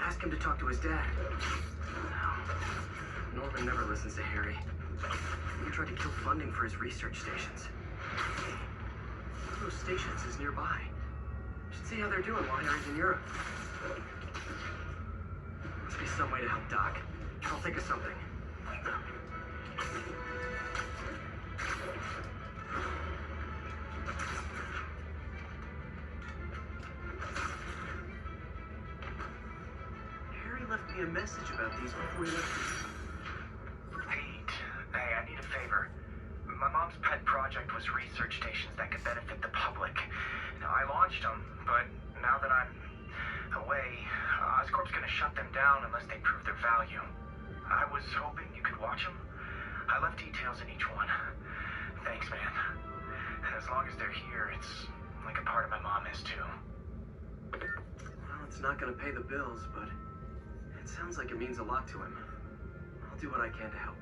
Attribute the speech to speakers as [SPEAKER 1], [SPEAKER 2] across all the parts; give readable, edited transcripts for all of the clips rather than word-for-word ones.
[SPEAKER 1] Ask him to talk to his dad. No. Norman never listens to Harry. He tried to kill funding for his research stations. One of those stations is nearby. Should see how they're doing while Harry's in Europe. Must be some way to help Doc. I'll think of something. Harry left me a message about these before he left.
[SPEAKER 2] Pete, hey, I need a favor. My mom's pet project was research stations that could benefit the public. Now, I launched them, but now that I'm away, Oscorp's gonna shut them down unless they prove their value. I was hoping you could watch them. I left details in each one. Thanks, man. As long as they're here, it's like a part of my mom is too.
[SPEAKER 1] Well, it's not gonna pay the bills, but it sounds like it means a lot to him. I'll do what I can to help.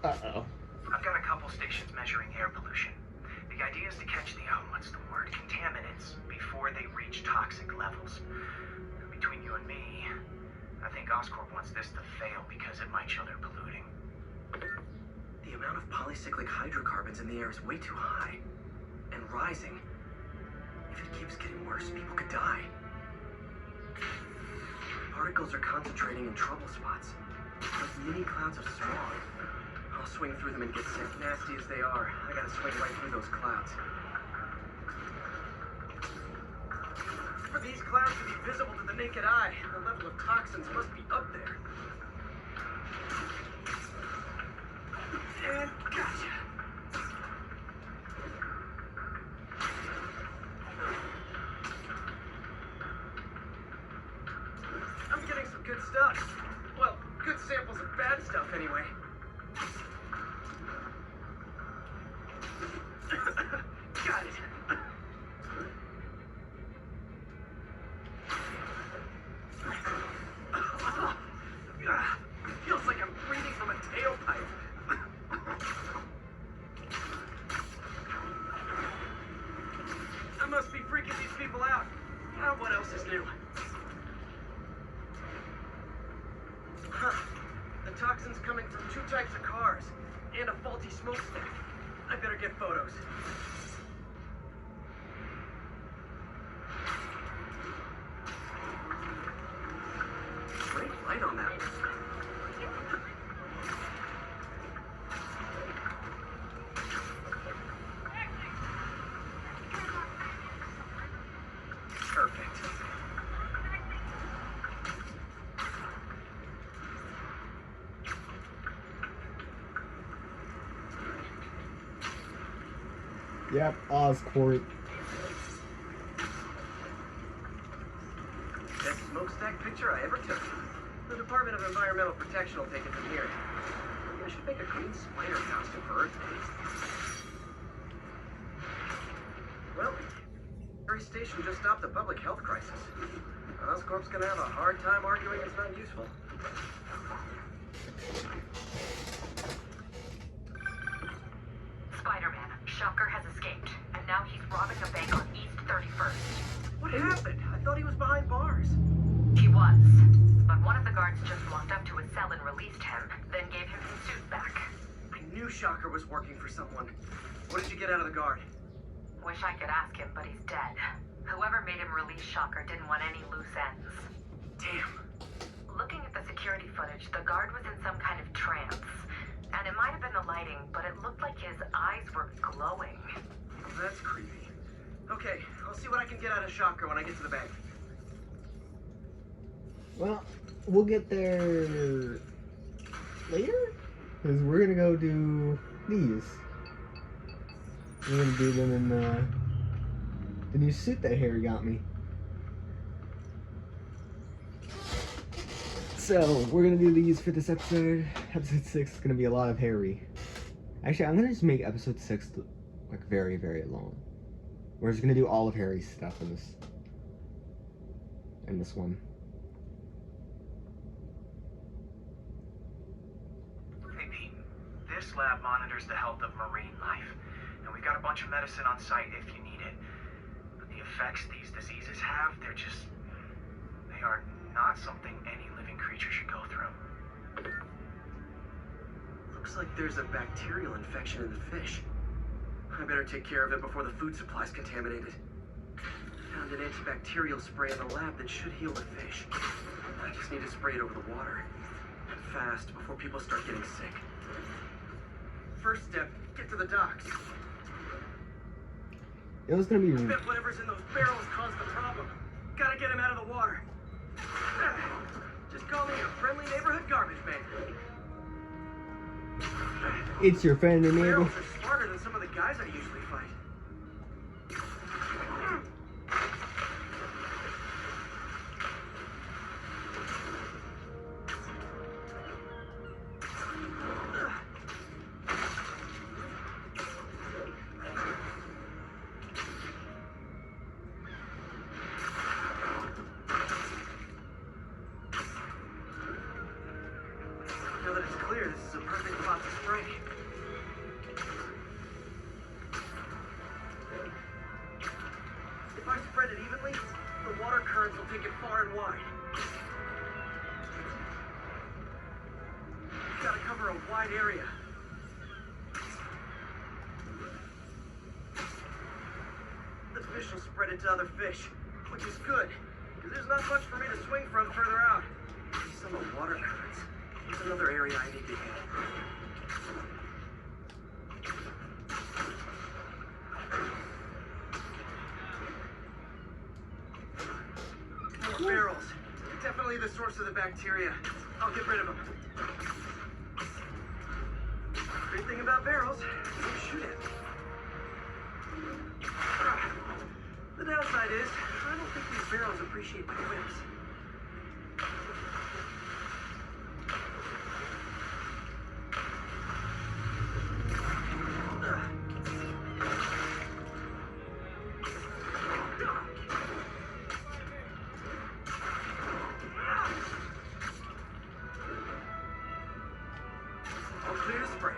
[SPEAKER 3] Uh-oh.
[SPEAKER 2] I've got a couple stations measuring air pollution. The idea is to catch the, contaminants before they reach toxic levels. Between you and me, I think Oscorp wants this to fail because it might show they're polluting.
[SPEAKER 1] The amount of polycyclic hydrocarbons in the air is way too high. And rising. If it keeps getting worse, people could die. Particles are concentrating in trouble spots. Like mini clouds of smog. I'll swing through them and get sick. Nasty as they are, I gotta swing right through those clouds. For these clouds to be visible to the naked eye, the level of toxins must be up there. And gotcha. I'm getting some good stuff. Well, good samples of bad stuff anyway. Got it. Feels like I'm breathing from a tailpipe. I must be freaking these people out. Now what else is new? Huh. The toxin's coming from two types of cars and a faulty smokestack. I better get photos. Great light on that. Perfect.
[SPEAKER 3] Yep, Oscorp.
[SPEAKER 1] Best smokestack picture I ever took. The Department of Environmental Protection will take it from here. I should make a green spider costume for Earth Day. Well, Harry Station just stopped a public health crisis. Oscorp's gonna have a hard time arguing it's not useful.
[SPEAKER 4] Spider-Man, Shocker has escaped, and now he's robbing a bank on East 31st.
[SPEAKER 1] What happened? I thought he was behind bars.
[SPEAKER 4] He was, but one of the guards just walked up to his cell and released him, then gave him his suit back.
[SPEAKER 1] I knew Shocker was working for someone. What did you get out of the guard?
[SPEAKER 4] Wish I could ask him, but he's dead. Whoever made him release Shocker didn't want any loose ends.
[SPEAKER 1] Damn.
[SPEAKER 4] Looking at the security footage, the guard was in some kind of trance. And it might have been the lighting, but it looked like his eyes were glowing.
[SPEAKER 1] That's creepy. Okay, I'll see what I can get out of Shocker when I get to the bank.
[SPEAKER 3] Well, we'll get there later? Because we're gonna go do these. We're gonna do them in the new suit that Harry got me. So, we're gonna do these for this episode. Episode 6 is gonna be a lot of Harry. Actually, I'm gonna just make episode 6 like very, very long. We're just gonna do all of Harry's stuff in this one.
[SPEAKER 2] Hey, Pete. This lab monitors the health of marine life. And we've got a bunch of medicine on site if you need it. But the effects these diseases have, they are not something any living creature should go through.
[SPEAKER 1] Looks like there's a bacterial infection in the fish. I better take care of it before the food supply's contaminated. Found an antibacterial spray in the lab that should heal the fish. I just need to spray it over the water. And fast, before people start getting sick. First step, get to the docks.
[SPEAKER 3] It was gonna be.
[SPEAKER 1] I bet whatever's in those barrels caused the problem. Gotta get him out of the water. Just call me a friendly neighborhood garbage man.
[SPEAKER 3] It's your friend and neighbor.
[SPEAKER 1] Barrels are smarter than some of the guys I usually fight. Now that it's clear, this is a perfect spot to spray. If I spread it evenly, the water currents will take it far and wide. Gotta cover a wide area. The fish will spread it to other fish, which is good, because there's not much for me to swing from further out. Some of the water currents. It's another area I need to hit. More barrels. Definitely the source of the bacteria. I'll get rid of them. Great thing about barrels, you can shoot at them. The downside is, I don't think these barrels appreciate my whips. All clear to spray.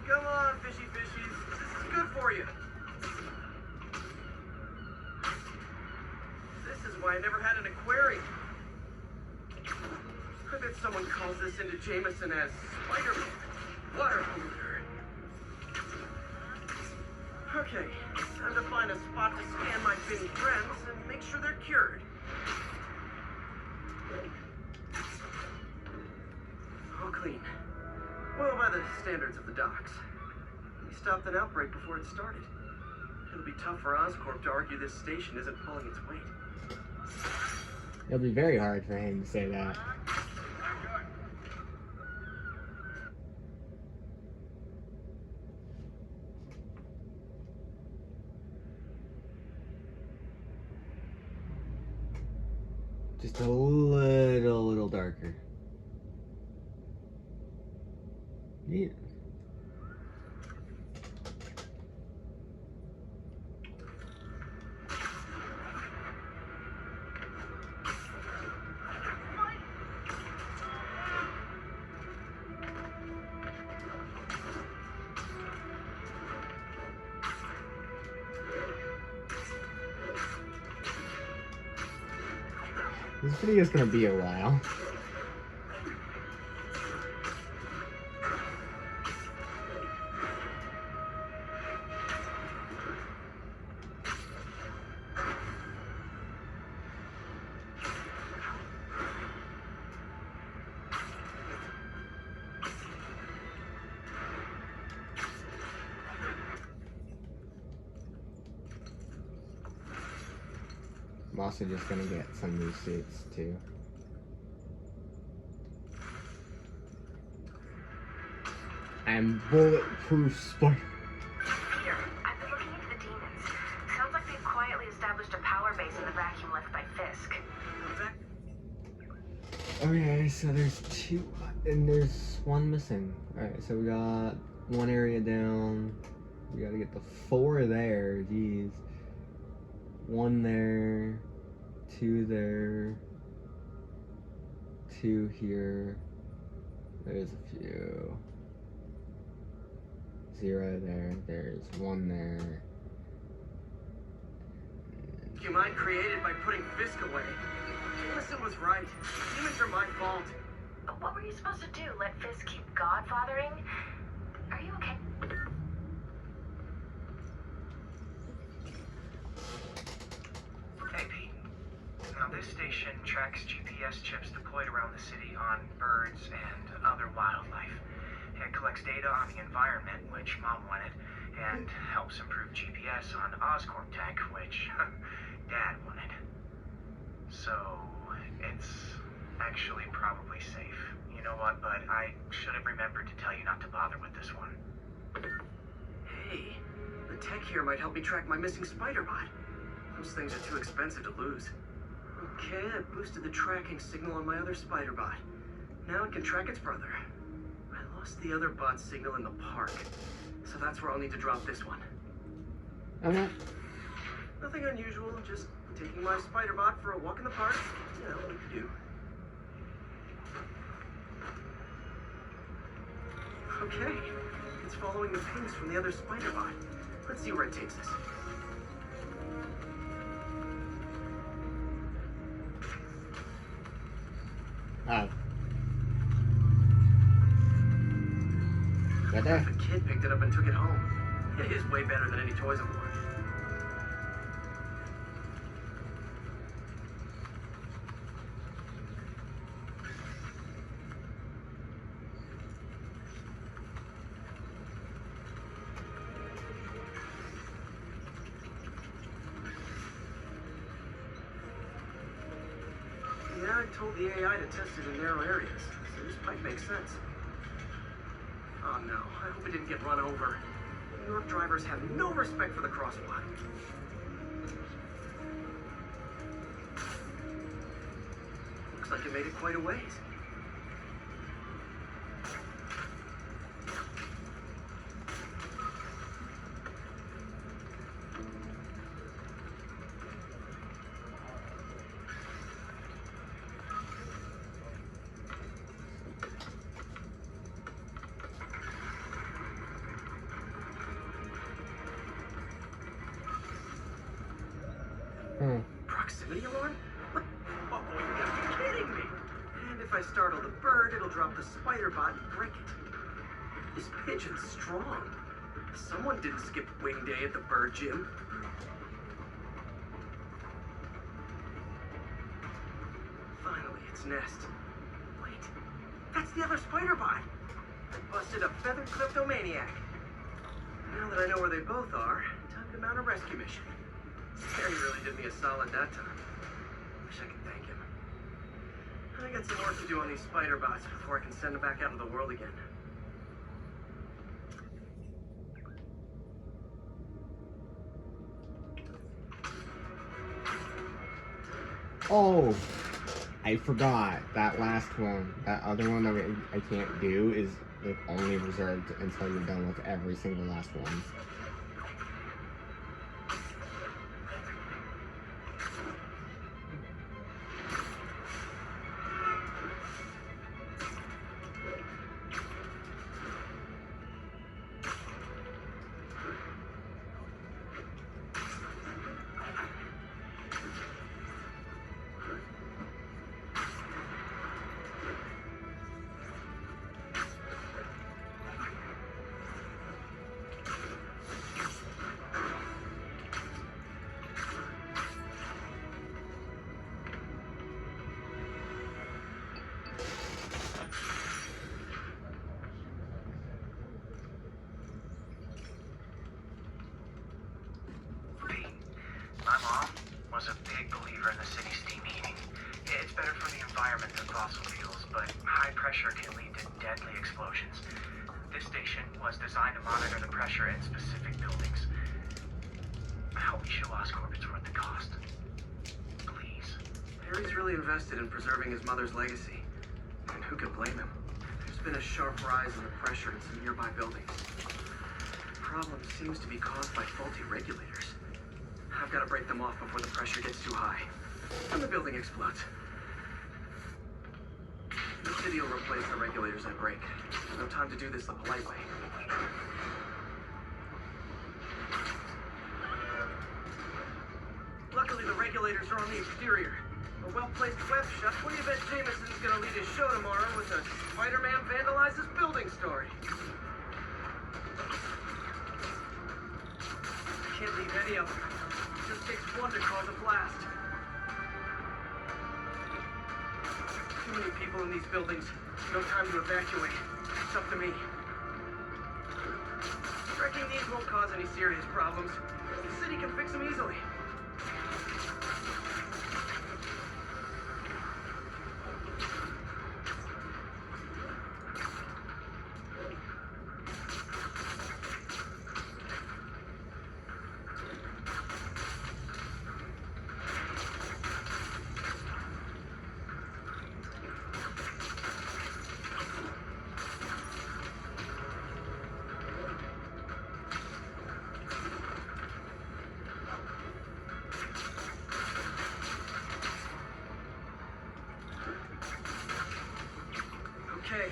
[SPEAKER 1] Come on, fishy fishies. This is good for you. This is why I never had an aquarium. I bet someone calls this into Jameson as Spider-Man. Water polluter. Okay, time to find a spot to scan my finny friends and make sure they're cured. All clean. Well, by the standards of the docks. We stopped an outbreak before it started. It'll be tough for Oscorp to argue this station isn't pulling its weight.
[SPEAKER 3] It'll be very hard for him to say that. Just a little darker. Yeah. This video is gonna be a while. I'm also just gonna get some new suits too. I'm bulletproof Spider.
[SPEAKER 4] Peter, I've been looking into the demons. Sounds like they've quietly established a power base in the vacuum left by Fisk.
[SPEAKER 3] Okay, so there's two, and there's one missing. Alright, so we got one area down. We gotta get the 4 there, jeez. 1 there, 2 there, 2 here. There's a few. 0 there. There's 1 there.
[SPEAKER 1] Human created by putting Fisk away. Jameson was right. Demons are my fault.
[SPEAKER 4] What were you supposed to do? Let Fisk keep godfathering? Are you okay?
[SPEAKER 2] Hey, Pete. Now, this station tracks GPS chips deployed around the city on birds and other wildlife. It collects data on the environment, which Mom wanted, and helps improve GPS on Oscorp tech, which Dad wanted. So, it's actually probably safe. You know what, bud? I should have remembered to tell you not to bother with this one.
[SPEAKER 1] Hey, the tech here might help me track my missing spider bot. Those things are too expensive to lose. Okay, I boosted the tracking signal on my other spider bot. Now it can track its brother. I lost the other bot signal in the park, so that's where I'll need to drop this one.
[SPEAKER 3] Okay.
[SPEAKER 1] Nothing unusual, just taking my spider bot for a walk in the park. You know what to do. Okay, it's following the pings from the other spider bot. Let's see where it takes us.
[SPEAKER 3] Oh. Right there.
[SPEAKER 1] The kid picked it up and took it home. It is way better than any toys I've worn. Yeah, I told the AI to test it in narrow areas, so this might make sense. Oh no, I hope it didn't get run over. New York drivers have no respect for the crosswalk. Looks like it made it quite a ways. Proximity alarm? What? Oh, you gotta be kidding me! And if I startle the bird, it'll drop the spider bot and break it. This pigeon's strong. Someone didn't skip wing day at the bird gym. Finally, its nest. Wait, that's the other spider bot. I busted a feathered kleptomaniac. Now that I know where they both are, time to mount a rescue mission. Harry really did me a solid that time. Wish I could thank him. I got some work to do on these spider bots before I can send them back out into the world again.
[SPEAKER 3] Oh, I forgot that last one. That other one that I can't do is like only reserved until you're done with every single last one.
[SPEAKER 2] My mom was a big believer in the city's steam heating. It's better for the environment than fossil fuels, but high pressure can lead to deadly explosions. This station was designed to monitor the pressure in specific buildings. Help me show Oscorp it's worth the cost. Please.
[SPEAKER 1] Harry's really invested in preserving his mother's legacy. And who can blame him? There's been a sharp rise in the pressure in some nearby buildings. The problem seems to be caused by faulty regulators. I've got to break them off before the pressure gets too high. And the building explodes. The city will replace the regulators I break. No time to do this the polite way. simulators are on the exterior. A well-placed web shot. What do you bet Jameson's gonna lead his show tomorrow with a Spider-Man vandalizes building story? Can't leave any of them. It just takes one to cause a blast. Too many people in these buildings. No time to evacuate. It's up to me. Wrecking these won't cause any serious problems. The city can fix them easily. Okay,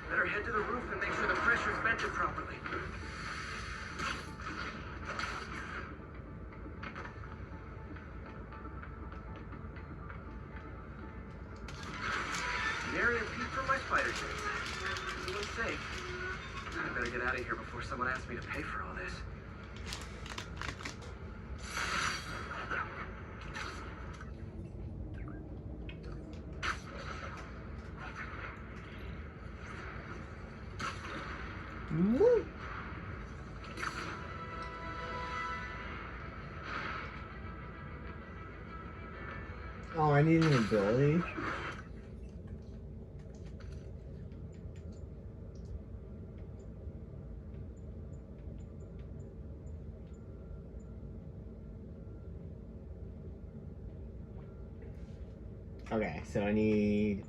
[SPEAKER 1] better head to the roof and make sure the pressure's vented properly. Nary a peep from my spider sense. Everyone's safe. I better get out of here before someone asks me to pay for all this.
[SPEAKER 3] Woo. Oh, I need an ability. Okay, so I need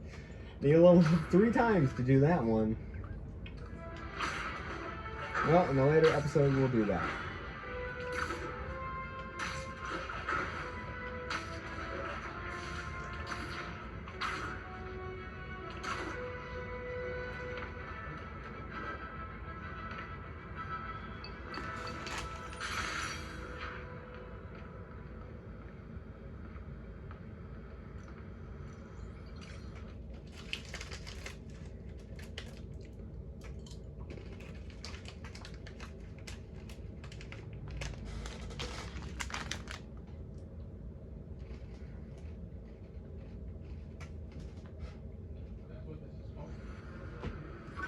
[SPEAKER 3] a level 3 times to do that one. Well, in a later episode, we'll do that.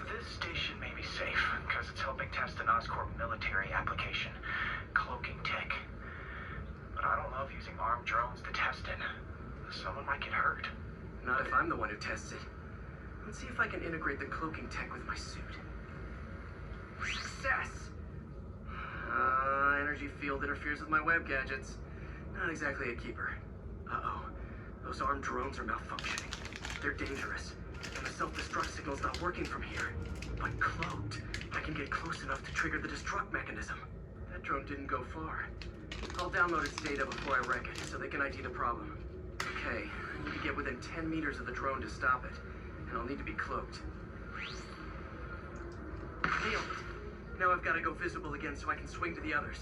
[SPEAKER 2] This station may be safe, because it's helping test an Oscorp military application, cloaking tech. But I don't love using armed drones to test it. Someone might get hurt.
[SPEAKER 1] Not if I'm the one who tests it. Let's see if I can integrate the cloaking tech with my suit. Success! Energy field interferes with my web gadgets. Not exactly a keeper. Uh-oh. Those armed drones are malfunctioning. They're dangerous. And the self-destruct signal's not working from here. But cloaked, I can get close enough to trigger the destruct mechanism. That drone didn't go far. I'll download its data before I wreck it, so they can ID the problem. Okay, I need to get within 10 meters of the drone to stop it. And I'll need to be cloaked. Nailed it. Now I've got to go visible again so I can swing to the others.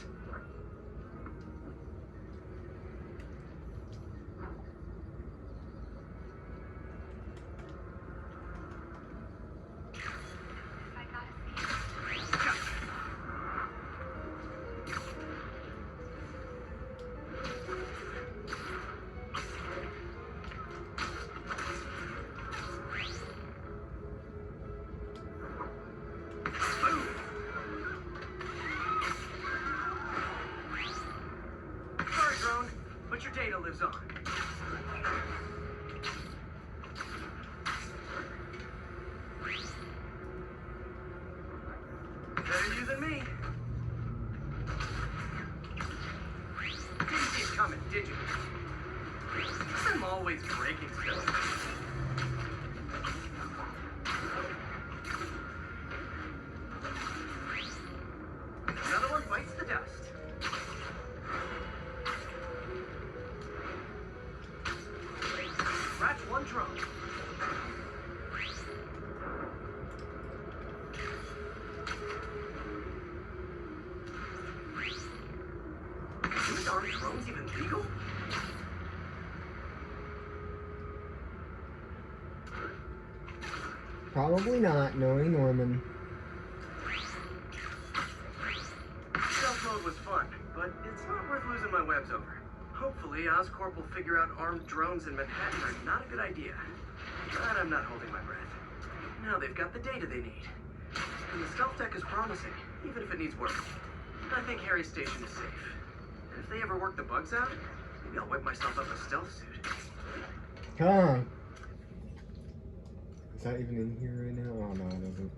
[SPEAKER 1] Sorry, drone, but your data lives on. Better you than me. Didn't see it coming, did you? I'm always breaking stuff. Another one bites the dust. Scratch one drone. These armed drones even legal?
[SPEAKER 3] Probably not, knowing Norman.
[SPEAKER 1] Stealth mode was fun, but it's not worth losing my webs over. Hopefully, Oscorp will figure out armed drones in Manhattan are not a good idea. But I'm not holding my breath. Now they've got the data they need. And the stealth tech is promising, even if it needs work. I think Harry's station is safe. And if they ever work the bugs out, maybe I'll whip myself up a stealth suit.
[SPEAKER 3] Come on. Is that even in here right now? Oh no, it doesn't.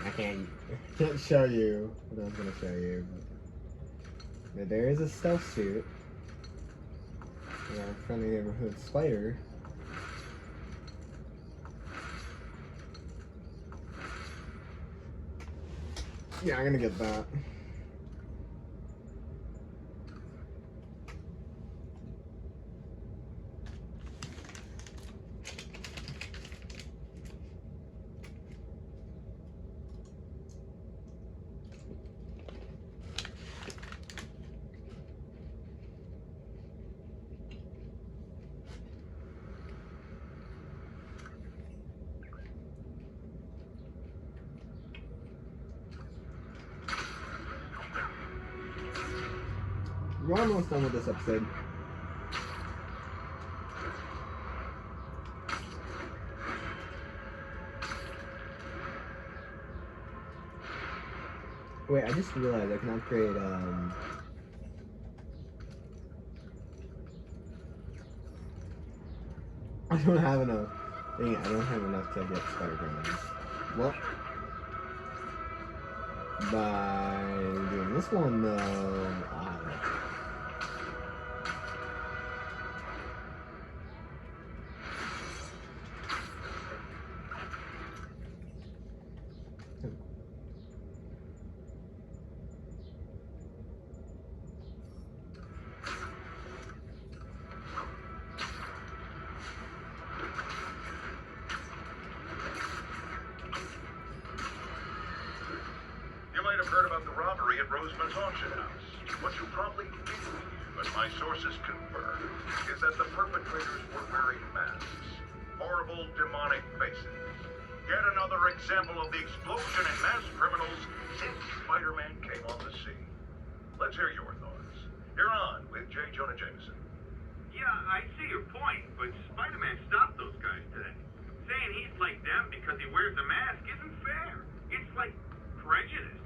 [SPEAKER 3] I can't show you what I was gonna show you. But there is a stealth suit. And our friendly neighborhood spider. Yeah, I'm gonna get that. We're almost done with this episode. Wait, I just realized I can upgrade, I don't have enough. Dang it, I don't have enough to get spider grenades. Well, by doing this one, though,
[SPEAKER 5] auction house. What you probably didn't hear, but my sources confirm, is that the perpetrators were wearing masks. Horrible, demonic faces. Yet another example of the explosion in mass criminals since Spider-Man came on the scene. Let's hear your thoughts. You're on with J. Jonah Jameson.
[SPEAKER 6] Yeah, I see your point, but Spider-Man stopped those guys today. Saying he's like them because he wears a mask isn't fair. It's like prejudice.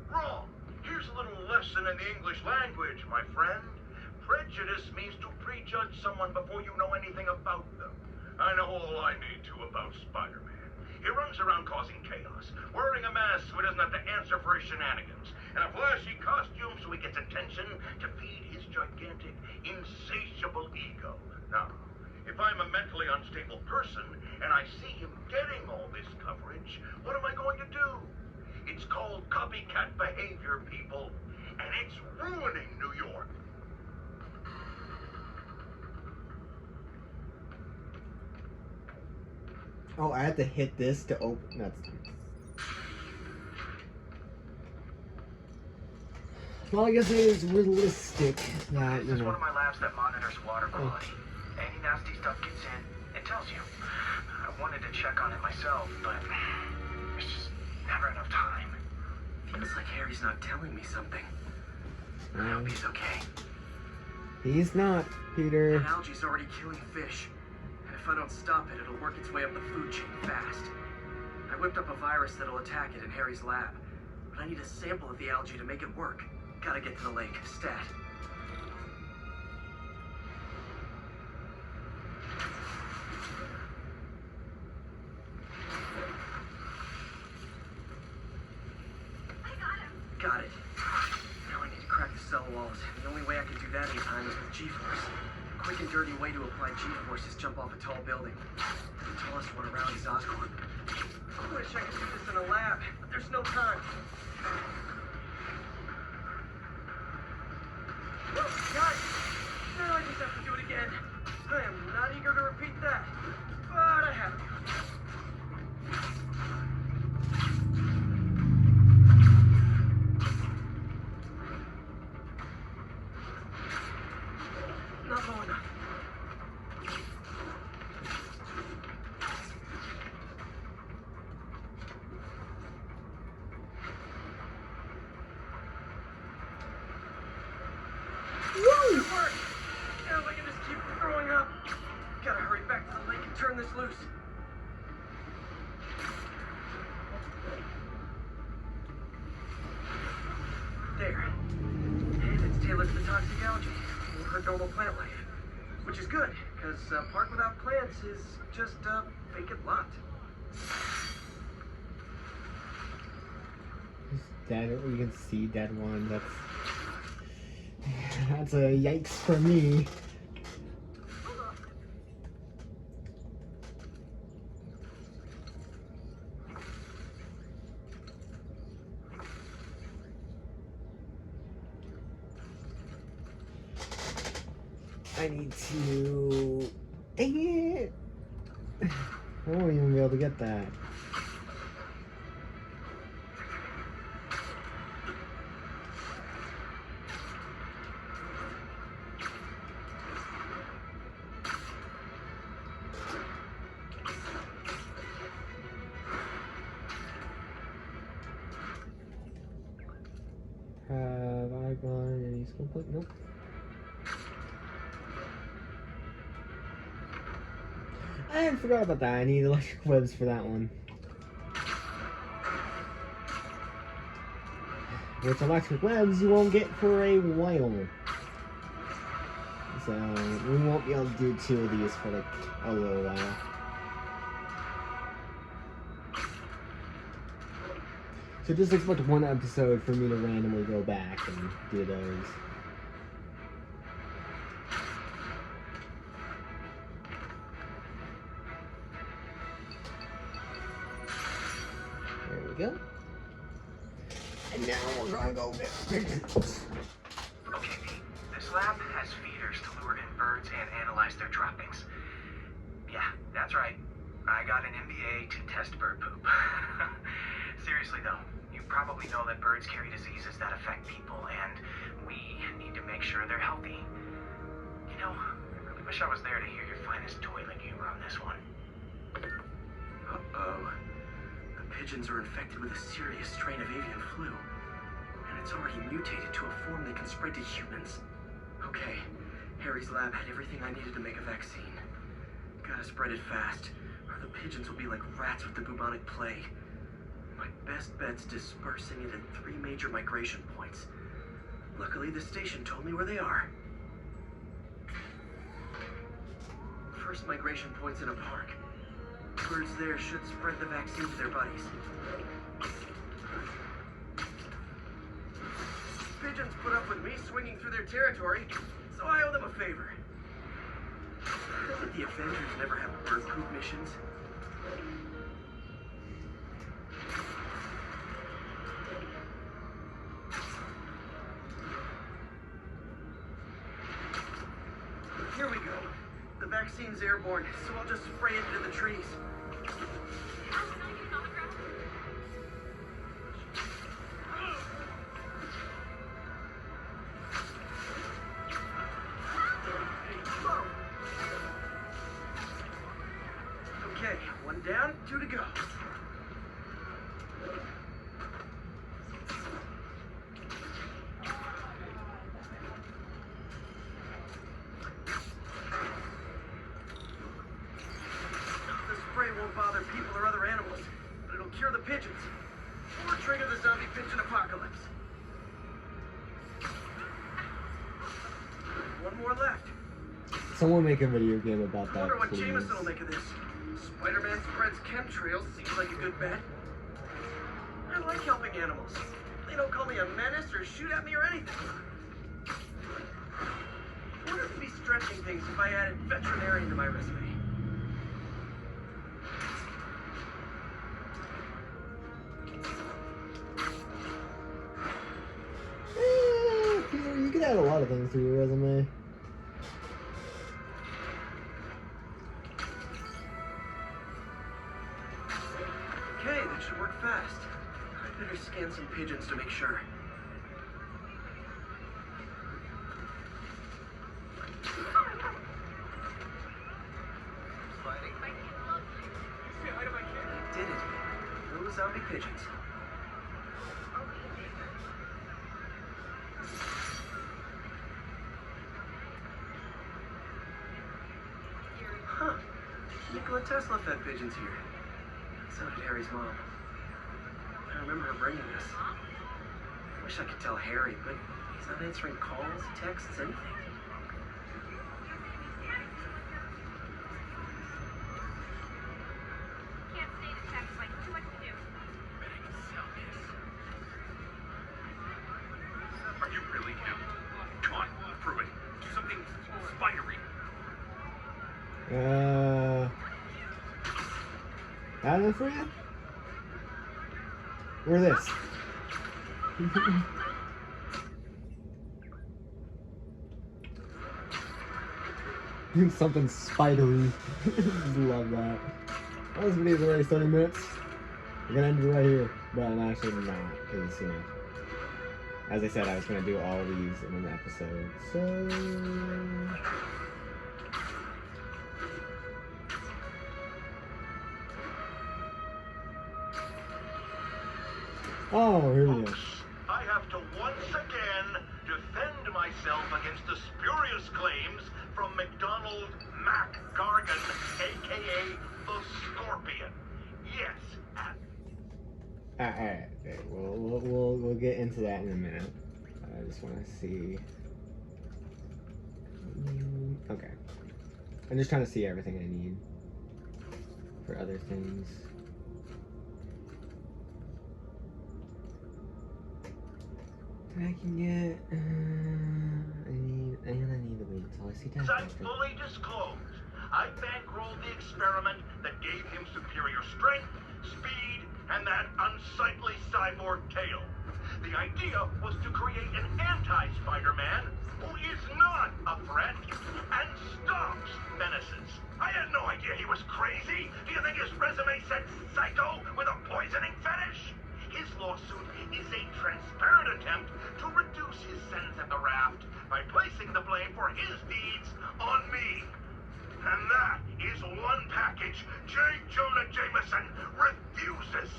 [SPEAKER 5] Wrong. Here's a little lesson in the English language, my friend. Prejudice means to prejudge someone before you know anything about them. I know all I need to about Spider-Man. He runs around causing chaos, wearing a mask so he doesn't have to answer for his shenanigans, and a flashy costume so he gets attention to feed his gigantic, insatiable ego. Now, if I'm a mentally unstable person and I see him getting all this coverage, what am I going to do? It's called copycat behavior, people, and it's ruining New York.
[SPEAKER 3] Oh, I had to hit this to open. That's. Well, I guess it is realistic that,
[SPEAKER 2] This is one of my labs that monitors water quality. Any nasty stuff gets in, it tells you. I wanted to check on it myself, but there's just never enough time.
[SPEAKER 1] Feels like Harry's not telling me something. I hope he's okay.
[SPEAKER 3] He's not, Peter.
[SPEAKER 1] That algae's already killing fish. And if I don't stop it, it'll work its way up the food chain fast. I whipped up a virus that'll attack it in Harry's lab. But I need a sample of the algae to make it work. Gotta get to the lake, stat. Got it. Now I need to crack the cell walls. The only way I can do that in time is with G-force. A quick and dirty way to apply G-force is jump off a tall building. The tallest one around is Oscorp. I wish I could do this in a lab, but there's no time. Guys, now I just have to do it again. I am not eager to repeat that, but I have to. Not low enough. almost loose. There. And it's tailored to the toxic algae. Won't hurt normal plant life. Which is good, because a park without plants is just a vacant lot.
[SPEAKER 3] You can see dead one. That's a yikes for me. I need to. Dang it! I won't even be able to get that. Have I gone any skill point? Nope. I forgot about that. I need electric webs for that one. Which electric webs you won't get for a while. So we won't be able to do 2 of these for like a little while. So just expect 1 episode for me to randomly go back and do those. There we go. And now we're gonna go get pigeons.
[SPEAKER 2] Okay, Pete. This lab has feeders to lure in birds and analyze their droppings. Yeah, that's right. I got an MBA to test bird poop. Seriously though, you probably know that birds carry diseases that affect people, and we need to make sure they're healthy. You know, I really wish I was there to hear your finest toilet humor on this one.
[SPEAKER 1] Uh-oh. The pigeons are infected with a serious strain of avian flu. And it's already mutated to a form that can spread to humans. Okay, Harry's lab had everything I needed to make a vaccine. Gotta spread it fast, or the pigeons will be like rats with the bubonic plague. My best bet's dispersing it at 3 major migration points. Luckily, the station told me where they are. First migration point's in a park. Birds there should spread the vaccine to their buddies. Pigeons put up with me swinging through their territory, so I owe them a favor. Doesn't the Avengers never have bird poop missions? Here we go. The vaccine's airborne, so I'll just spray it into the trees. Okay, 1 down, 2 to go. The spray won't bother people or other animals, but it'll cure the pigeons. Or trigger the zombie pigeon apocalypse. 1 more left.
[SPEAKER 3] Someone make a video game about that,
[SPEAKER 1] Wonder what
[SPEAKER 3] please.
[SPEAKER 1] Jameson will make of this. Spider-Man spreads chemtrails, seems like a good bet. I like helping animals. They don't call me a menace or shoot at me or anything. Wouldn't it be stretching things if I added veterinarian to my resume?
[SPEAKER 3] Peter, you could add a lot of things to your resume.
[SPEAKER 1] Okay, that should work fast. I better scan some pigeons to make sure. I did it. No zombie pigeons. Huh. Nikola Tesla fed pigeons here. So did Harry's mom. I remember her bringing this. I wish I could tell Harry, but he's not answering calls, texts, anything.
[SPEAKER 7] Can't stay to text, like, too much to do.
[SPEAKER 6] Are you really him? Come on, prove it. Do something spidery.
[SPEAKER 3] That enough for you? Or this? Something spidery. Love that. Well, this video's already 30 minutes. We're gonna end it right here, but I'm actually not, because, you know, as I said, I was gonna do all of these in an episode, so... Oh, here we go.
[SPEAKER 5] I have to once again defend myself against the spurious claims from McDonald Mac Gargan, aka the Scorpion. Yes,
[SPEAKER 3] Alright, we'll get into that in a minute. I just want to see. Okay. I'm just trying to see everything I need for other things. I can get. I need to wait until I see that.
[SPEAKER 5] as I fully disclosed, I bankrolled the experiment that gave him superior strength, speed, and that unsightly cyborg tail. The idea was to create an anti-Spider-Man who is not a threat and stops menaces. I had no idea he was crazy. Do you think his resume said psycho with a poisoning fetish? His lawsuit is a transparent attempt to reduce his sentence at the raft by placing the blame for his deeds on me. And that is one package J. Jonah Jameson refuses.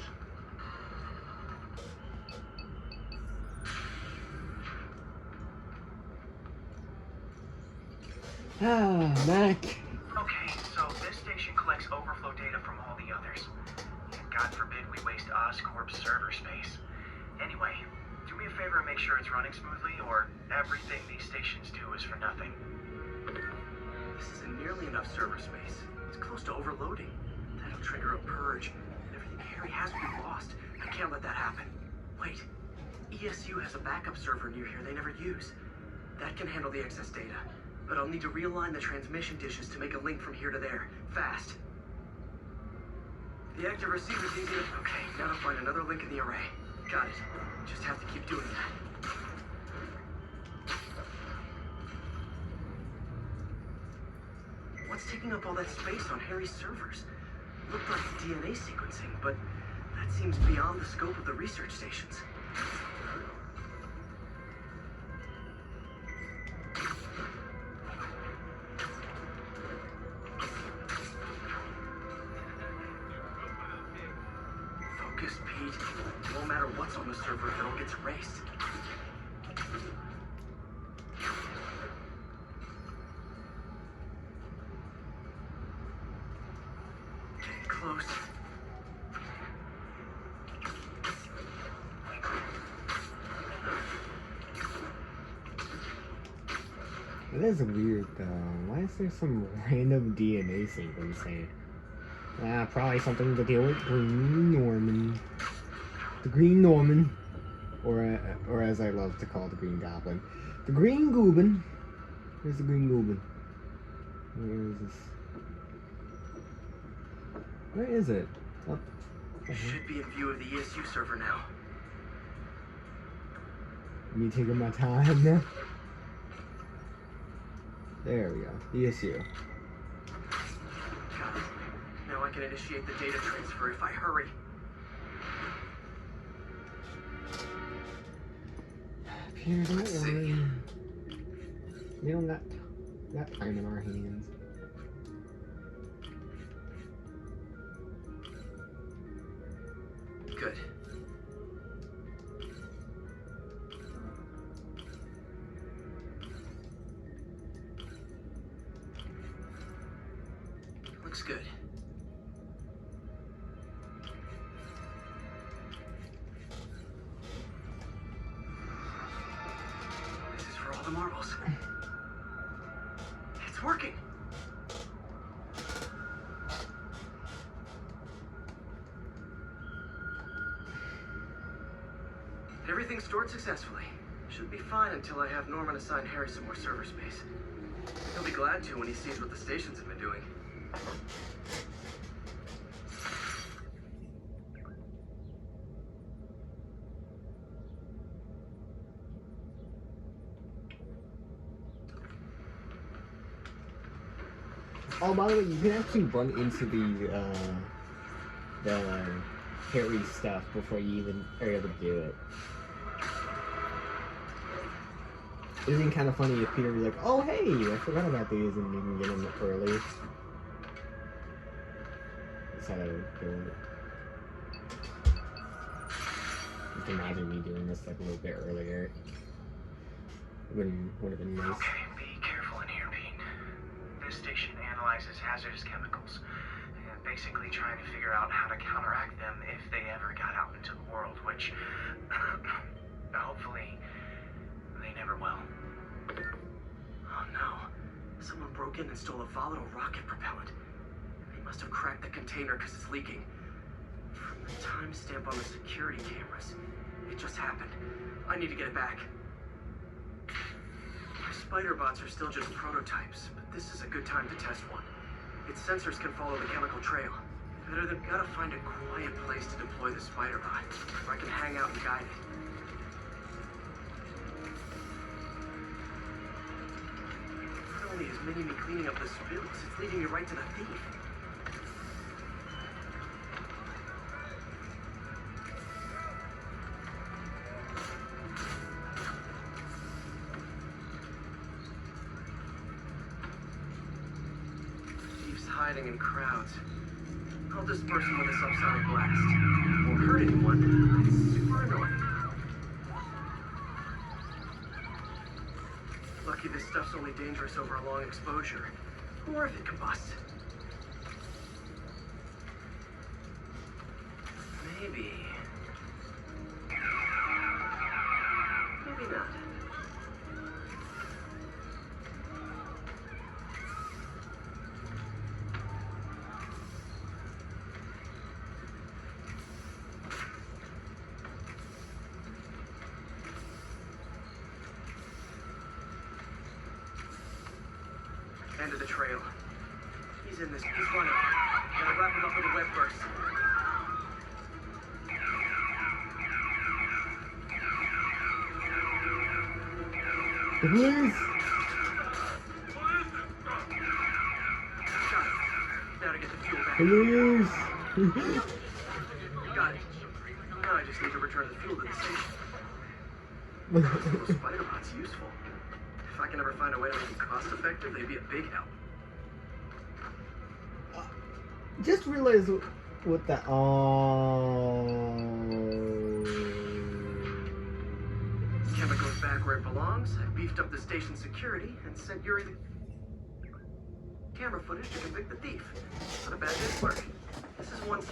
[SPEAKER 3] Ah, Mac.
[SPEAKER 2] Okay, so this station collects overflow data from all the others. And God forbid we waste Oscorp's server space. Anyway, do me a favor and make sure it's running smoothly, or everything these stations do is for nothing.
[SPEAKER 1] This isn't nearly enough server space. It's close to overloading. That'll trigger a purge, and everything Harry has will be lost. I can't let that happen. Wait, ESU has a backup server near here they never use. That can handle the excess data, but I'll need to realign the transmission dishes to make a link from here to there, fast. The active receiver's easy to... Okay, now to find another link in the array. Got it. Just have to keep doing that. What's taking up all that space on Harry's servers? Looked like DNA sequencing, but that seems beyond the scope of the research stations. Focus, Pete. It won't matter what's on the server if it all gets erased. Getting close.
[SPEAKER 3] It is weird though. Why is there some random DNA sequencing? Probably something to deal with Green Norman. The Green Norman. Or as I love to call the Green Goblin. The Green Goblin. Where's the Green Goblin? Where is this? Where is it? Oh.
[SPEAKER 1] Should be in view of the ESU server now.
[SPEAKER 3] Me taking my time now. There we go. ESU.
[SPEAKER 1] Got it. Now I can initiate the data transfer if I hurry.
[SPEAKER 3] Peter, don't
[SPEAKER 1] Let's see.
[SPEAKER 3] worry. We don't got time in our hands.
[SPEAKER 1] Good. Looks good. the marbles. It's working. Everything's stored successfully. Should be fine until I have Norman assign Harry some more server space. He'll be glad to when he sees what the stations have been doing.
[SPEAKER 3] Oh, by the way, you can actually run into the Harry stuff before you even are able to do it. Isn't it kind of funny if Peter was like, "Oh, hey, I forgot about these," and you can get them early? That's how I would do it. Just imagine me doing this like a little bit earlier. It would have been nice.
[SPEAKER 2] Okay, be careful in here, Pete. This station analyzes hazardous chemicals, and basically trying to figure out how to counteract them if they ever got out into the world, which hopefully they never will.
[SPEAKER 1] Oh no. Someone broke in and stole a volatile rocket propellant. They must have cracked the container because it's leaking. From the timestamp on the security cameras, it just happened. I need to get it back. My spider bots are still just prototypes, but this is a good time to test one. Its sensors can follow the chemical trail. Better than gotta find a quiet place to deploy the spider bot, where I can hang out and guide it. Not only is Mini-Me cleaning up the spills, it's leading me right to the thief. Thieves hiding in crowds. I'll disperse them with a subsonic blast. Won't hurt anyone. It's super annoying. Lucky this stuff's only dangerous over a long exposure. Or if it combusts. Maybe. Maybe not. End of the trail. He's in this. He's running. Gotta wrap him up with a web burst.
[SPEAKER 3] The police!
[SPEAKER 1] Got it. Now to get the fuel back.
[SPEAKER 3] Police!
[SPEAKER 1] Got it. Now I just need to return the fuel to the station. Those spider bots useful. If I can ever find a way to make them cost effective, they'd be a big help.
[SPEAKER 3] Just realized what the
[SPEAKER 1] Chemicals back where it belongs. I beefed up the station security and sent Yuri the camera footage to convict the thief. Not a bad day's work. This is one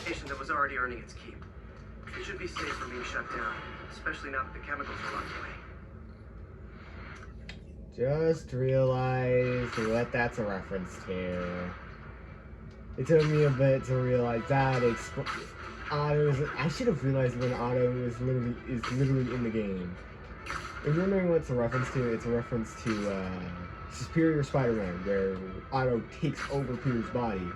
[SPEAKER 1] station that was already earning its keep. It should be safe from being shut down, especially now that the chemicals are locked away.
[SPEAKER 3] Just realized what that's a reference to. It took me a bit to realize that Otto's. I should have realized when Otto is literally in the game. If you're wondering what it's a reference to, it's a reference to Superior Spider-Man, where Otto takes over Peter's body,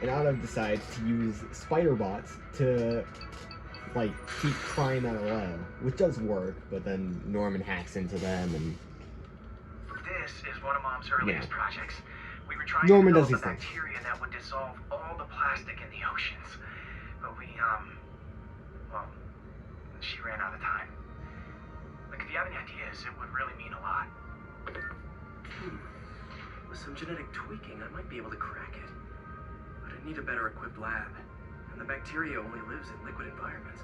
[SPEAKER 3] and Otto decides to use spider bots to like keep crime at a low, which does work. But then Norman hacks into them and.
[SPEAKER 2] This is one of Mom's earliest projects. We were trying
[SPEAKER 3] Norman
[SPEAKER 2] to
[SPEAKER 3] does
[SPEAKER 2] develop
[SPEAKER 3] these
[SPEAKER 2] a
[SPEAKER 3] things.
[SPEAKER 2] bacteria that would dissolve all the plastic in the oceans. But well, she ran out of time. Like, if you have any ideas, it would really mean a lot.
[SPEAKER 1] With some genetic tweaking, I might be able to crack it. But I need a better equipped lab. And the bacteria only lives in liquid environments.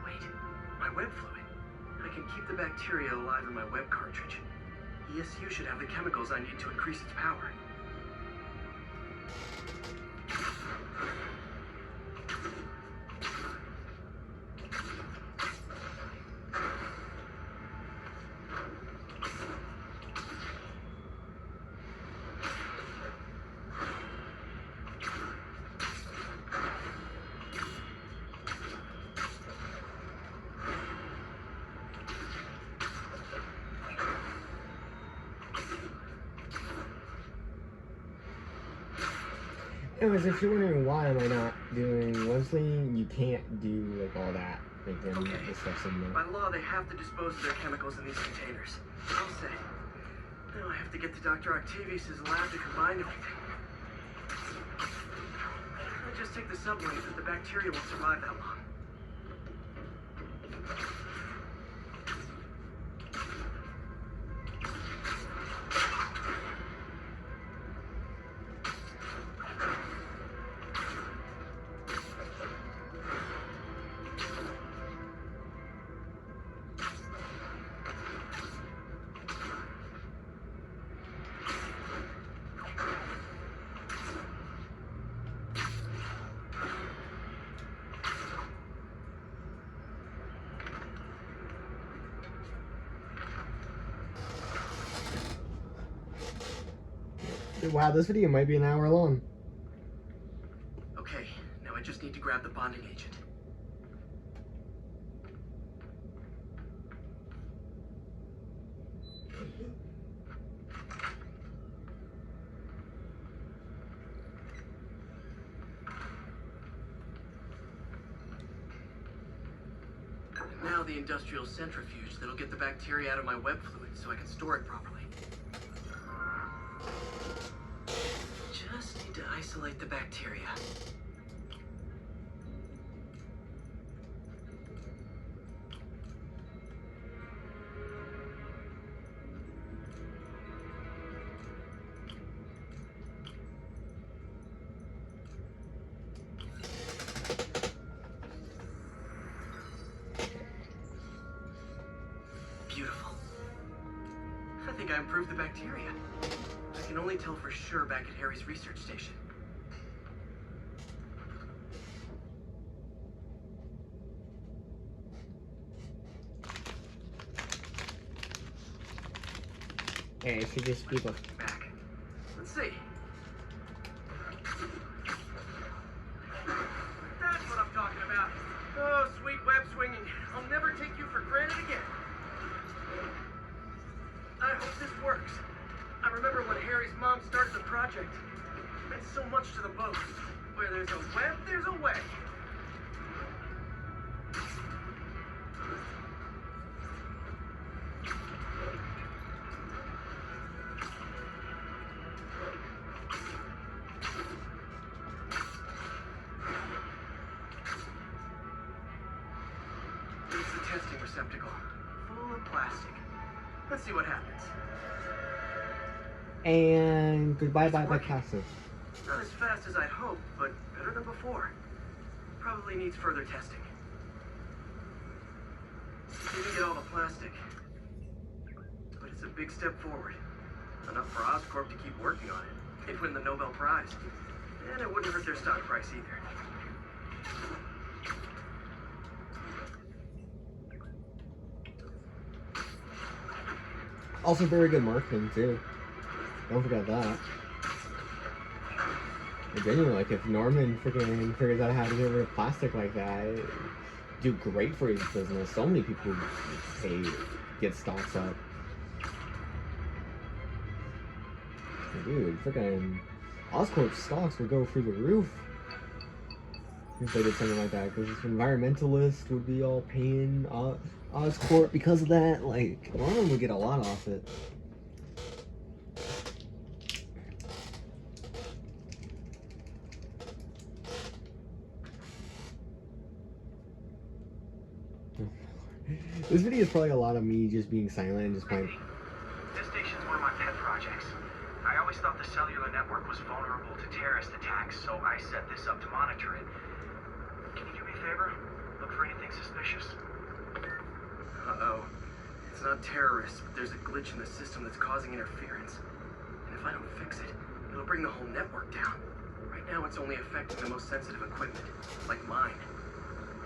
[SPEAKER 1] Wait, my web fluid. I can keep the bacteria alive in my web cartridge. ESU should have the chemicals I need to increase its power.
[SPEAKER 3] Anyways, if you're wondering why am I not doing Wesley, you can't do like all that. Like them,
[SPEAKER 1] Okay.
[SPEAKER 3] the stuff's in
[SPEAKER 1] By
[SPEAKER 3] there.
[SPEAKER 1] law, they have to dispose of their chemicals in these containers. I'll say. Now I have to get to Dr. Octavius' lab to combine everything. I just take the sublinks that the bacteria won't survive that long.
[SPEAKER 3] Wow, this video might be an hour long.
[SPEAKER 1] Okay, now I just need to grab the bonding agent. And now the industrial centrifuge that'll get the bacteria out of my web fluid so I can store it properly. Just need to isolate the bacteria. Beautiful. I think I improved the bacteria. I can only tell for sure back at Harry's research station.
[SPEAKER 3] Hey, it should just be the
[SPEAKER 1] Back. Let's see. That's what I'm talking about. Oh, sweet web swinging. I'll never take you for granted again. I hope this works. I remember when Harry's mom started the project. It meant so much to the boat. Where there's a web, there's a way. This is the testing receptacle. Full of plastic. Let's see what happens.
[SPEAKER 3] and goodbye bye passive.
[SPEAKER 1] Not as fast as I'd hoped, but better than before. Probably needs further testing. Didn't get all the plastic. But it's a big step forward. Enough for Oscorp to keep working on it. They'd win the Nobel Prize. And it wouldn't hurt their stock price either.
[SPEAKER 3] Also very good marketing too. Don't forget that. And genuinely, like if Norman freaking figures out how to get rid of plastic like that, it'd do great for his business. So many people pay, get stocks up. Dude, freaking Oscorp stocks would go through the roof if they did something like that. Because environmentalists would be all paying Oscorp because of that. Like, Norman would get a lot off it. This video is probably a lot of me just being silent and just playing.
[SPEAKER 2] This station's one of my pet projects. I always thought the cellular network was vulnerable to terrorist attacks, so I set this up to monitor it. Can you do me a favor? Look for anything suspicious.
[SPEAKER 1] Uh-oh. It's not terrorists, but there's a glitch in the system that's causing interference. And if I don't fix it, it'll bring the whole network down. Right now, it's only affecting the most sensitive equipment, like mine.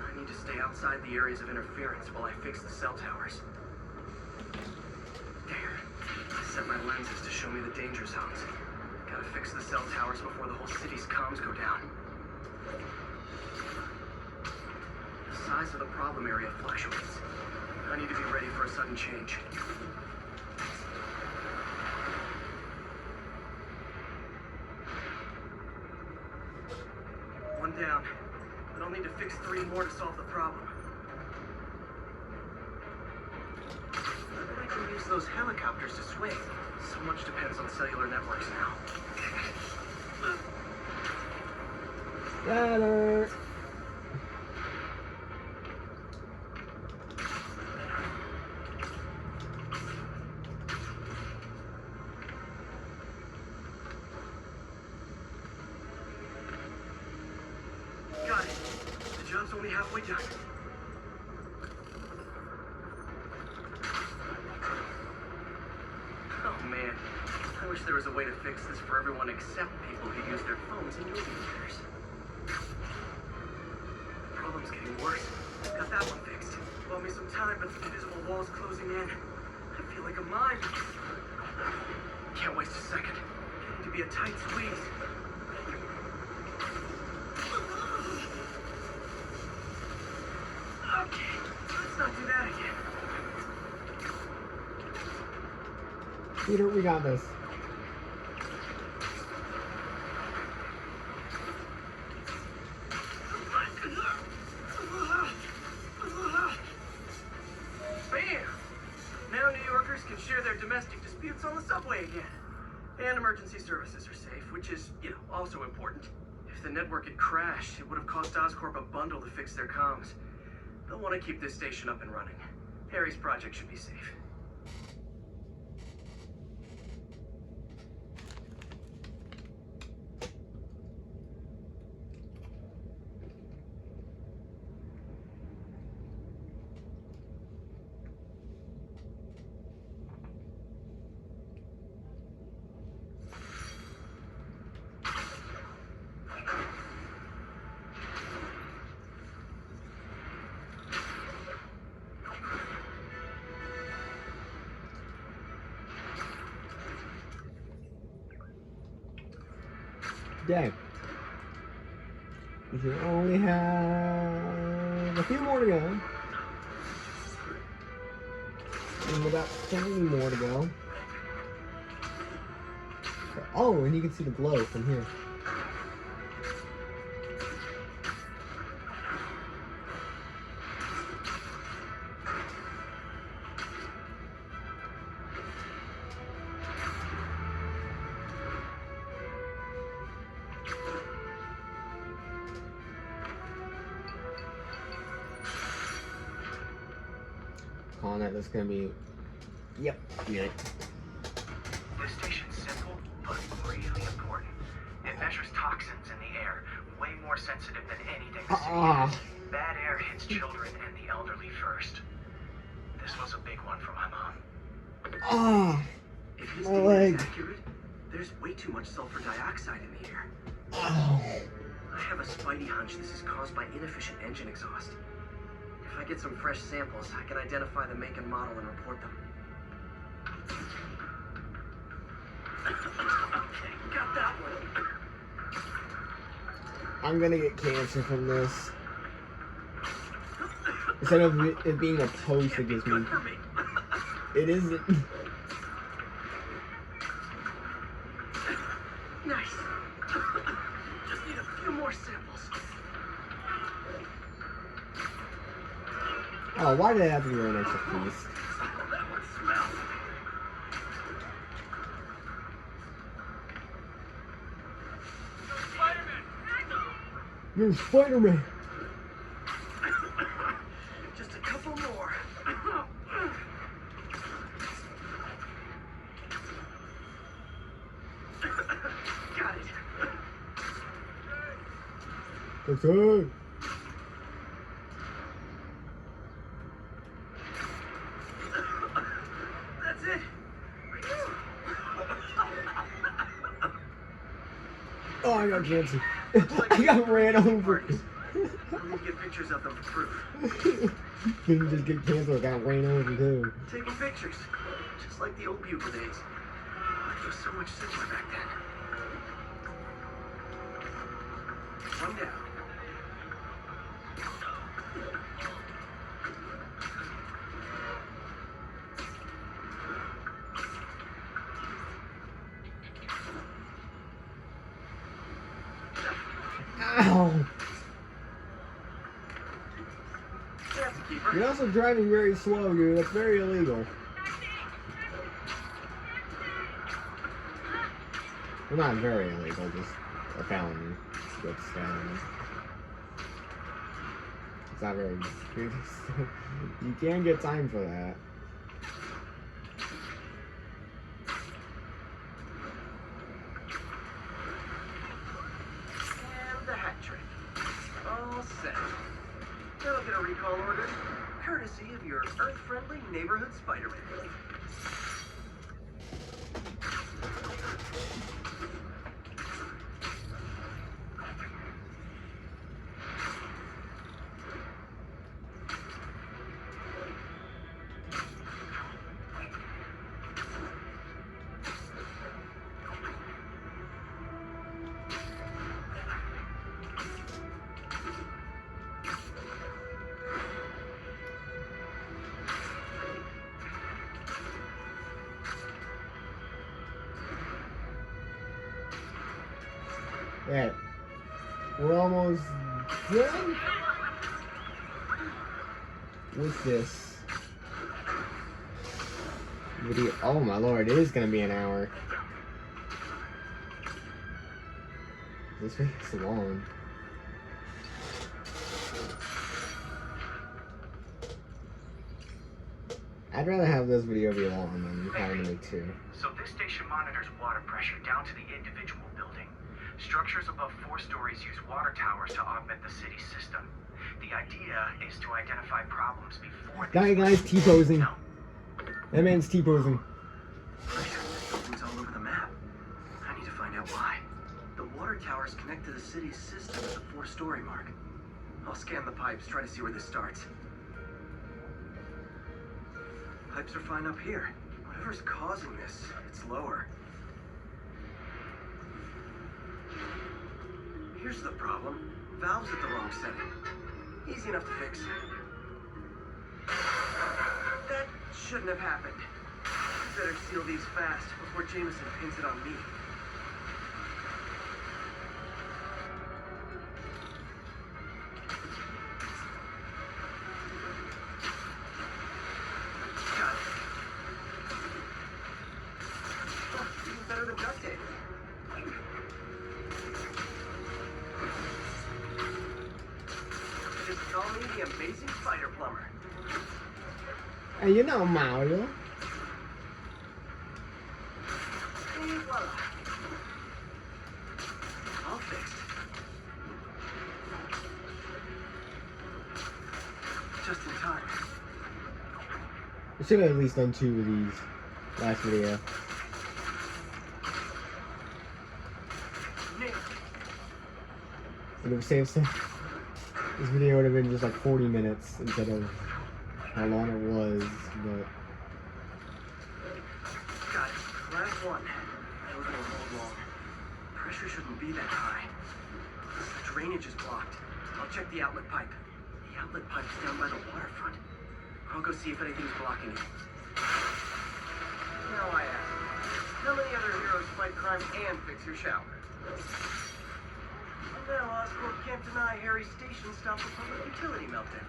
[SPEAKER 1] I need to stay outside the areas of interference while I fix the cell towers. There. I set my lenses to show me the danger zones. Gotta fix the cell towers before the whole city's comms go down. The size of the problem area fluctuates. I need to be ready for a sudden change. them down, but I'll need to fix 3 more to solve the problem. I bet I can use those helicopters to swing. So much depends on cellular networks now.
[SPEAKER 3] Ladder.
[SPEAKER 1] Got it. The job's only halfway done. Oh man, I wish there was a way to fix this for everyone except people who use their phones in movie theaters. The problem's getting worse. Got that one fixed. Bought me some time, but the invisible wall's closing in. I feel like a mime. Can't waste a second. Getting to be a tight squeeze. Okay, let's not do that again.
[SPEAKER 3] Peter, we got this.
[SPEAKER 1] Bam! Now New Yorkers can share their domestic disputes on the subway again. And emergency services are safe, which is, also important. If the network had crashed, it would have cost Oscorp a bundle to fix their comms. They'll want to keep this station up and running. Harry's project should be safe.
[SPEAKER 3] Dang. We should only have a few more to go. And about 30 more to go. Oh, and you can see the glow from here. On it, that's gonna be. Yep, yeah.
[SPEAKER 2] This station's simple, but really important. It measures toxins in the air, way more sensitive than anything the city has. Bad air hits children and the elderly first. This was a big one for my mom.
[SPEAKER 1] If his
[SPEAKER 3] My
[SPEAKER 1] data
[SPEAKER 3] leg.
[SPEAKER 1] is accurate, there's way too much sulfur dioxide in the air.
[SPEAKER 3] Oh.
[SPEAKER 1] I have a spidey hunch this is caused by inefficient engine exhaust. If I get some fresh samples, I can identify the make and model and report them. Okay, got that one.
[SPEAKER 3] I'm gonna get cancer from this. Instead of it being a post, it gives me.
[SPEAKER 1] Good for me.
[SPEAKER 3] It isn't.
[SPEAKER 1] Nice. Just need a few more samples.
[SPEAKER 3] Oh, why did I have to be right next to these?
[SPEAKER 1] Oh, that one smells. Spider-Man!
[SPEAKER 3] You're Spider-Man.
[SPEAKER 1] Just a couple more. Got it.
[SPEAKER 3] Okay.
[SPEAKER 1] That's it.
[SPEAKER 3] Oh, I got cancer. I got ran over.
[SPEAKER 1] Parties. I'll need to get pictures of them for proof.
[SPEAKER 3] Didn't just get cancer, I got ran over too.
[SPEAKER 1] Taking pictures. Just like the old bugle days. It was so much simpler back then. One down.
[SPEAKER 3] Ow! also driving very slow, dude. That's very illegal. Well, not very illegal, just a felony. But it's not very. You can get time for that.
[SPEAKER 1] And the hat trick. All set. Now I'll get a recall order, courtesy of your Earth-friendly neighborhood Spider-Man.
[SPEAKER 3] Yeah. We're almost done with this video. Oh my lord, it is gonna be an hour. This video is long. I'd rather have this video be long than having to make two.
[SPEAKER 2] So this station monitors water pressure down to the individual building. Structures above 4 stories use water towers to augment the city system. The idea is to identify problems before
[SPEAKER 3] That guy's T-posing. That man's T-posing.
[SPEAKER 1] Buildings all over the map. I need to find out why. The water towers connect to the city's system at the 4-story mark. I'll scan the pipes, try to see where this starts. Pipes are fine up here. Whatever's causing this, it's lower. Here's the problem. Valve's at the wrong setting. Easy enough to fix. That shouldn't have happened. Better seal these fast before Jameson pins it on me. Got it. Oh, even better than duct tape. Just call me the amazing spider plumber.
[SPEAKER 3] Hey, you know Mario.
[SPEAKER 1] Et voila. All fixed. Just in time.
[SPEAKER 3] I should have at least done 2 of these last video.
[SPEAKER 1] Nailed it.
[SPEAKER 3] Would have saved some. This video would have been just like 40 minutes instead of how long it was, but
[SPEAKER 1] Got it. Last one. That was gonna hold long. Pressure shouldn't be that high. The drainage is blocked. I'll check the outlet pipe. The outlet pipe's down by the waterfront. I'll go see if anything's blocking it. Now I ask, how many other heroes fight crime and fix your shower? And now Oscorp can't deny Harry's station stopped a public utility meltdown.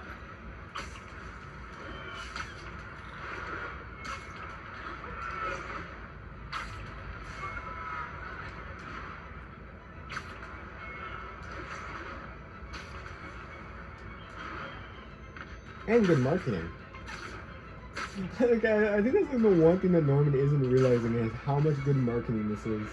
[SPEAKER 3] and good marketing. Like, I think that's like the one thing that Norman isn't realizing is how much good marketing this is.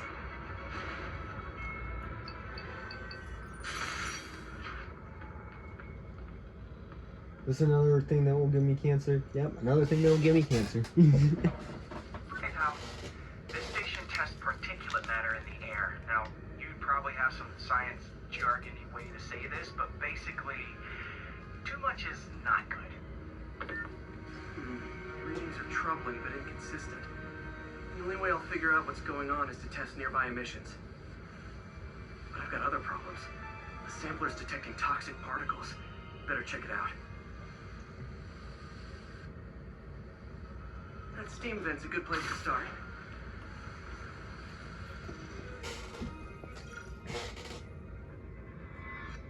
[SPEAKER 3] This is another thing that will give me cancer. Yep, another thing that will give me cancer.
[SPEAKER 2] Hey Tom, this station tests particulate matter in the air. Now, you'd probably have some science jargony way to say this, but basically, too much is not good.
[SPEAKER 1] Readings are troubling but inconsistent. The only way I'll figure out what's going on is to test nearby emissions. But I've got other problems. The sampler's detecting toxic particles. Better check it out. That steam vent's a good place to start.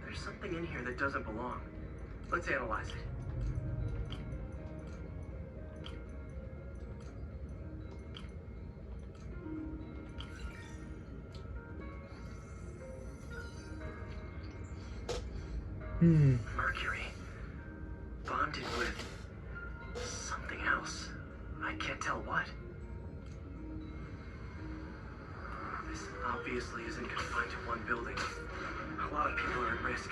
[SPEAKER 1] There's something in here that doesn't belong. Let's analyze it. Mercury. Bonded with something else. I can't tell what. This obviously isn't confined to one building. A lot of people are at risk.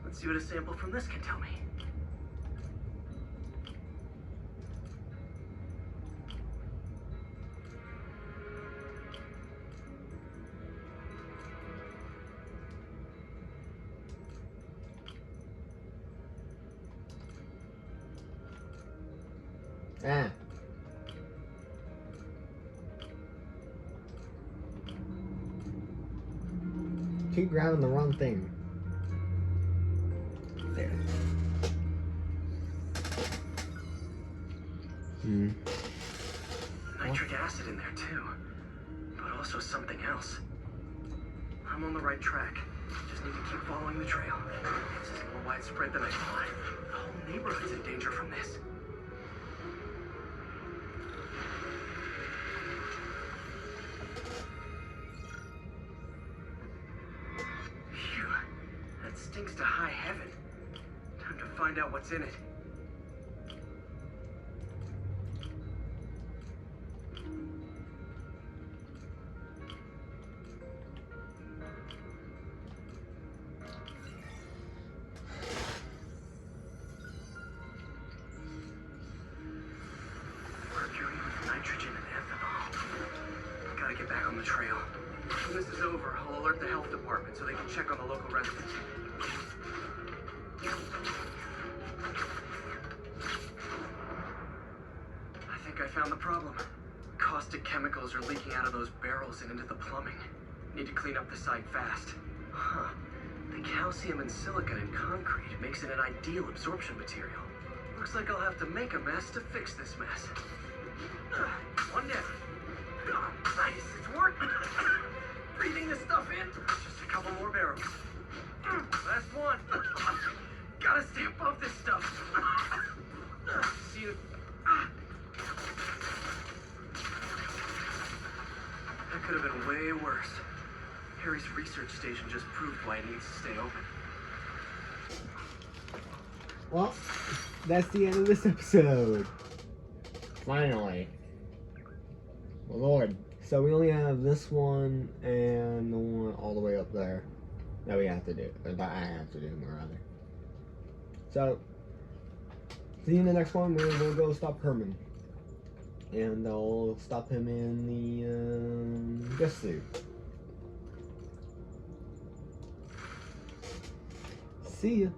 [SPEAKER 1] Let's see what a sample from this can tell me.
[SPEAKER 3] Ah. Keep grabbing the wrong thing. There.
[SPEAKER 1] Nitric acid in there too, but also something else. I'm on the right track. Just need to keep following the trail. This is more widespread than I thought. The whole neighborhood's in danger from this. Phew, that stinks to high heaven. Time to find out what's in it. Mercury with nitrogen and ethanol. Gotta get back on the trail. When this is over, I'll alert the health department so they can check on the local residents. I think I found the problem. Caustic chemicals are leaking out of those barrels and into the plumbing. Need to clean up the site fast. Huh. The calcium and silicon in concrete makes it an ideal absorption material. Looks like I'll have to make a mess to fix this mess. One down. Nice, it's working. Breathing this stuff in. Just a couple more barrels. Last one. Gotta stay above this stuff. See you. That could have been way worse. Harry's research station just proved why it needs to stay open.
[SPEAKER 3] Well, that's the end of this episode. Finally. Well, Lord. So we only have this one and the one all the way up there that we have to do. Or that I have to do, or rather. So, see you in the next one. We'll go stop Herman. And I'll stop him in the guest suit. See ya.